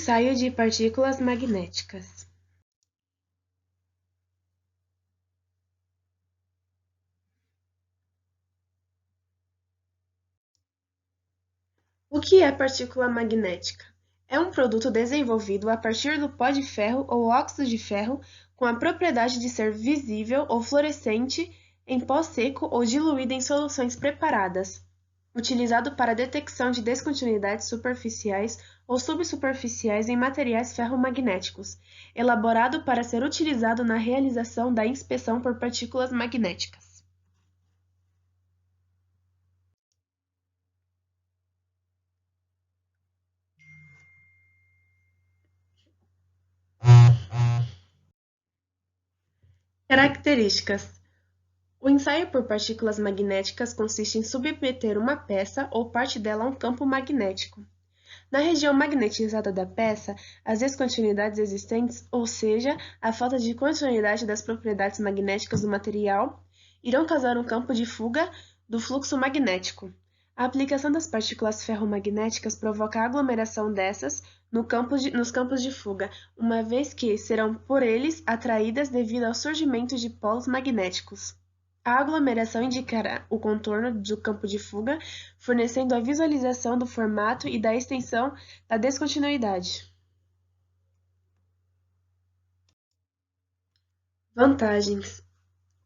Ensaio de partículas magnéticas. O que é partícula magnética? É um produto desenvolvido a partir do pó de ferro ou óxido de ferro com a propriedade de ser visível ou fluorescente em pó seco ou diluído em soluções preparadas, utilizado para a detecção de descontinuidades superficiais ou subsuperficiais em materiais ferromagnéticos, elaborado para ser utilizado na realização da inspeção por partículas magnéticas. Características: o ensaio por partículas magnéticas consiste em submeter uma peça ou parte dela a um campo magnético. Na região magnetizada da peça, as descontinuidades existentes, ou seja, a falta de continuidade das propriedades magnéticas do material, irão causar um campo de fuga do fluxo magnético. A aplicação das partículas ferromagnéticas provoca a aglomeração dessas nos campos de fuga, uma vez que serão por eles atraídas devido ao surgimento de polos magnéticos. A aglomeração indicará o contorno do campo de fuga, fornecendo a visualização do formato e da extensão da descontinuidade. Vantagens: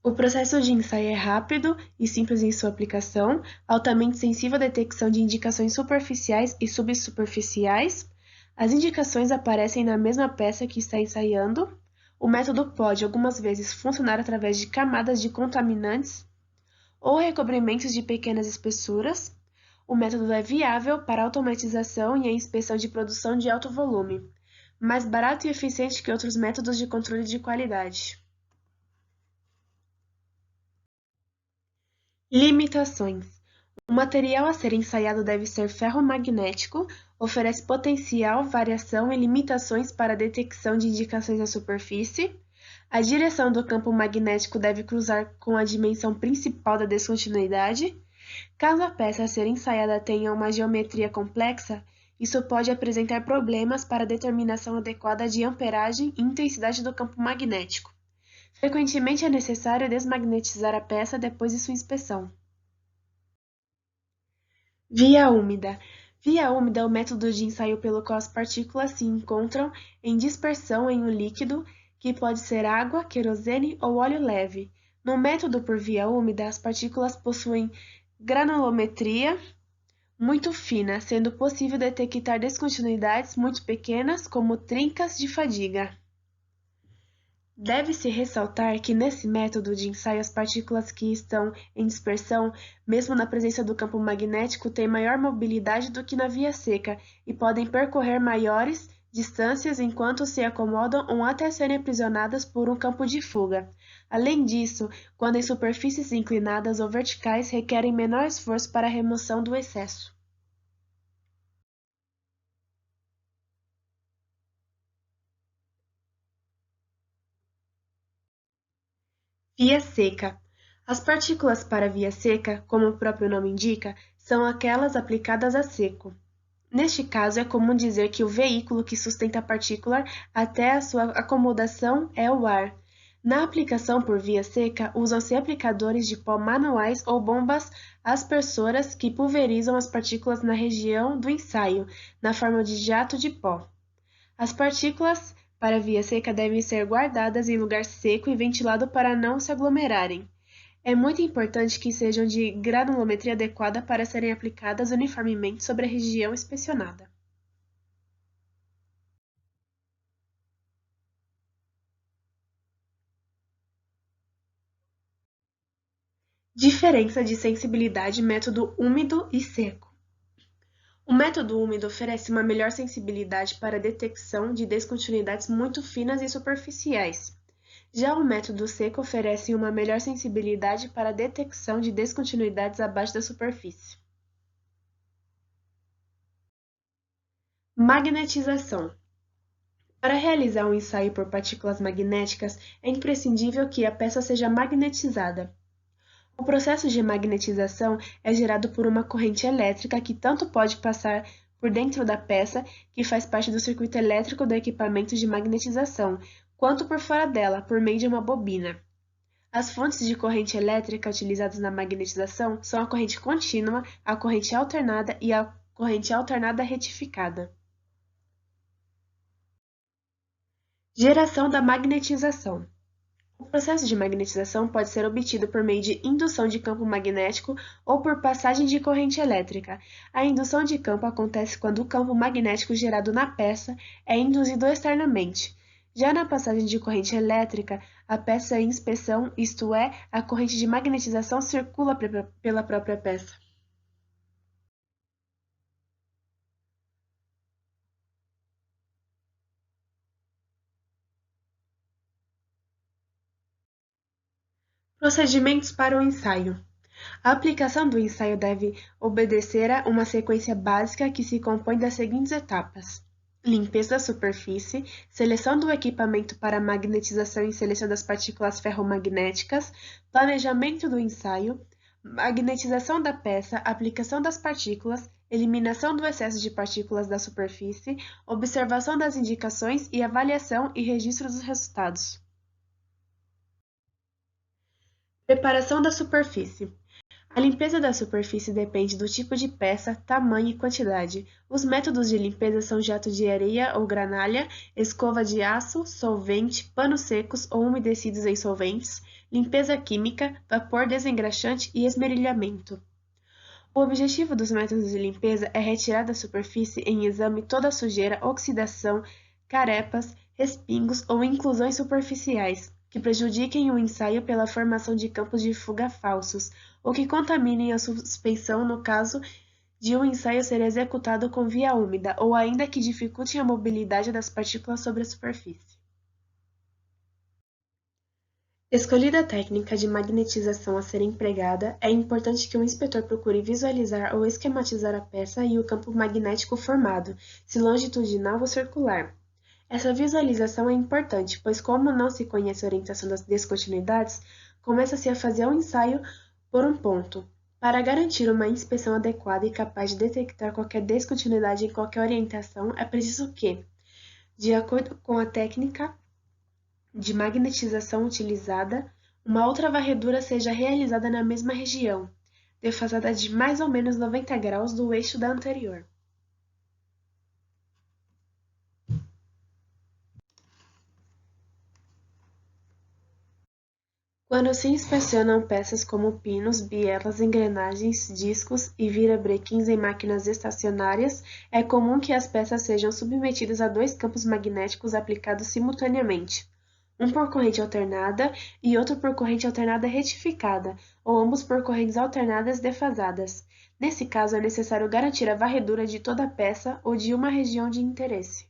o processo de ensaio é rápido e simples em sua aplicação, altamente sensível à detecção de indicações superficiais e subsuperficiais. As indicações aparecem na mesma peça que está ensaiando. O método pode, algumas vezes, funcionar através de camadas de contaminantes ou recobrimentos de pequenas espessuras. O método é viável para a automatização e a inspeção de produção de alto volume, mais barato e eficiente que outros métodos de controle de qualidade. Limitações: o material a ser ensaiado deve ser ferromagnético, oferece potencial variação e limitações para a detecção de indicações na superfície. A direção do campo magnético deve cruzar com a dimensão principal da descontinuidade. Caso a peça a ser ensaiada tenha uma geometria complexa, isso pode apresentar problemas para a determinação adequada de amperagem e intensidade do campo magnético. Frequentemente é necessário desmagnetizar a peça depois de sua inspeção. Via úmida. Via úmida é o método de ensaio pelo qual as partículas se encontram em dispersão em um líquido, que pode ser água, querosene ou óleo leve. No método por via úmida, as partículas possuem granulometria muito fina, sendo possível detectar descontinuidades muito pequenas, como trincas de fadiga. Deve-se ressaltar que nesse método de ensaio as partículas que estão em dispersão, mesmo na presença do campo magnético, têm maior mobilidade do que na via seca e podem percorrer maiores distâncias enquanto se acomodam ou até serem aprisionadas por um campo de fuga. Além disso, quando em superfícies inclinadas ou verticais, requerem menor esforço para a remoção do excesso. Via seca. As partículas para via seca, como o próprio nome indica, são aquelas aplicadas a seco. Neste caso, é comum dizer que o veículo que sustenta a partícula até a sua acomodação é o ar. Na aplicação por via seca, usam-se aplicadores de pó manuais ou bombas aspersoras que pulverizam as partículas na região do ensaio, na forma de jato de pó. As partículas para via seca devem ser guardadas em lugar seco e ventilado para não se aglomerarem. É muito importante que sejam de granulometria adequada para serem aplicadas uniformemente sobre a região inspecionada. Diferença de sensibilidade método úmido e seco. O método úmido oferece uma melhor sensibilidade para a detecção de descontinuidades muito finas e superficiais. Já o método seco oferece uma melhor sensibilidade para a detecção de descontinuidades abaixo da superfície. Magnetização. Para realizar um ensaio por partículas magnéticas, é imprescindível que a peça seja magnetizada. O processo de magnetização é gerado por uma corrente elétrica que tanto pode passar por dentro da peça, que faz parte do circuito elétrico do equipamento de magnetização, quanto por fora dela, por meio de uma bobina. As fontes de corrente elétrica utilizadas na magnetização são a corrente contínua, a corrente alternada e a corrente alternada retificada. Geração da magnetização. O processo de magnetização pode ser obtido por meio de indução de campo magnético ou por passagem de corrente elétrica. A indução de campo acontece quando o campo magnético gerado na peça é induzido externamente. Já na passagem de corrente elétrica, a peça é em inspeção, isto é, a corrente de magnetização circula pela própria peça. Procedimentos para o ensaio. A aplicação do ensaio deve obedecer a uma sequência básica que se compõe das seguintes etapas: limpeza da superfície, seleção do equipamento para magnetização e seleção das partículas ferromagnéticas, planejamento do ensaio, magnetização da peça, aplicação das partículas, eliminação do excesso de partículas da superfície, observação das indicações e avaliação e registro dos resultados. Preparação da superfície. A limpeza da superfície depende do tipo de peça, tamanho e quantidade. Os métodos de limpeza são jato de areia ou granalha, escova de aço, solvente, panos secos ou umedecidos em solventes, limpeza química, vapor desengraxante e esmerilhamento. O objetivo dos métodos de limpeza é retirar da superfície em exame toda a sujeira, oxidação, carepas, respingos ou inclusões superficiais que prejudiquem o ensaio pela formação de campos de fuga falsos, ou que contaminem a suspensão no caso de um ensaio ser executado com via úmida, ou ainda que dificultem a mobilidade das partículas sobre a superfície. Escolhida a técnica de magnetização a ser empregada, é importante que o inspetor procure visualizar ou esquematizar a peça e o campo magnético formado, se longitudinal ou circular. Essa visualização é importante, pois como não se conhece a orientação das descontinuidades, começa-se a fazer um ensaio por um ponto. Para garantir uma inspeção adequada e capaz de detectar qualquer descontinuidade em qualquer orientação, é preciso que, de acordo com a técnica de magnetização utilizada, uma outra varredura seja realizada na mesma região, defasada de mais ou menos 90 graus do eixo da anterior. Quando se inspecionam peças como pinos, bielas, engrenagens, discos e virabrequins em máquinas estacionárias, é comum que as peças sejam submetidas a dois campos magnéticos aplicados simultaneamente, um por corrente alternada e outro por corrente alternada retificada, ou ambos por correntes alternadas defasadas. Nesse caso, é necessário garantir a varredura de toda a peça ou de uma região de interesse.